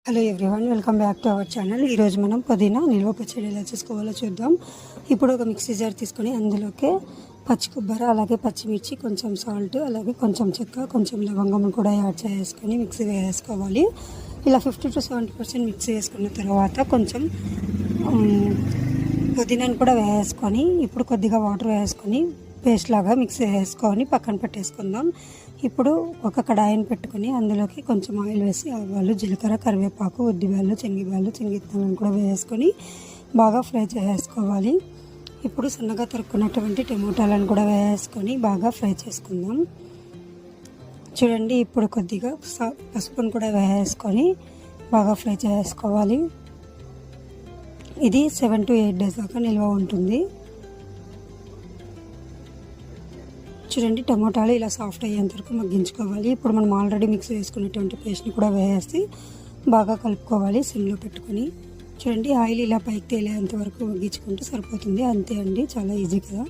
Hello everyone, welcome back to our channel. ఈరోజు మనం పుదీనా నిల్వ పచ్చడి ఎలా చేసుకోవాలో చూద్దాం. ఇప్పుడు ఒక మిక్సీ జార్ తీసుకొని అందులోకి పచ్చి కొబ్బరి, అలాగే పచ్చిమిర్చి, కొంచెం సాల్ట్, అలాగే కొంచెం చెక్క, కొంచెం లవంగం కూడా యాడ్ చేసుకొని మిక్సీ వేసుకోవాలి. ఇలా 50 to 70% మిక్సీ వేసుకున్న తర్వాత కొంచెం పుదీనాను కూడా వేసుకొని ఇప్పుడు కొద్దిగా వాటర్ వేసుకొని పేస్ట్ లాగా మిక్సీ వేసుకొని పక్కన పెట్టేసుకుందాం. ఇప్పుడు ఒక కడాయిని పెట్టుకొని అందులోకి కొంచెం ఆయిల్ వేసి ఆవాలు, జీలకర్ర, కరివేపాకు, ఉద్దిబ్యాలు, చెంగిత్తనాలను కూడా వేసుకొని బాగా ఫ్రై చేసుకోవాలి. ఇప్పుడు సన్నగా తరుక్కున్నటువంటి టమోటాలను కూడా వేసుకొని బాగా ఫ్రై చేసుకుందాం. చూడండి, ఇప్పుడు కొద్దిగా పసుపును కూడా వేసుకొని బాగా ఫ్రై చేసుకోవాలి. ఇది 7 to 8 days దాకా నిల్వ ఉంటుంది. చూడండి, టమోటాలు ఇలా సాఫ్ట్ అయ్యేంత వరకు మగ్గించుకోవాలి. ఇప్పుడు మనం ఆల్రెడీ మిక్స్ చేసుకున్నటువంటి పేస్ట్ని కూడా వేసి బాగా కలుపుకోవాలి సిమ్లో పెట్టుకొని. చూడండి, ఆయిల్ ఇలా పైకి తేలేంత వరకు మగ్గించుకుంటే సరిపోతుంది. అంతే అండి, చాలా ఈజీ కదా.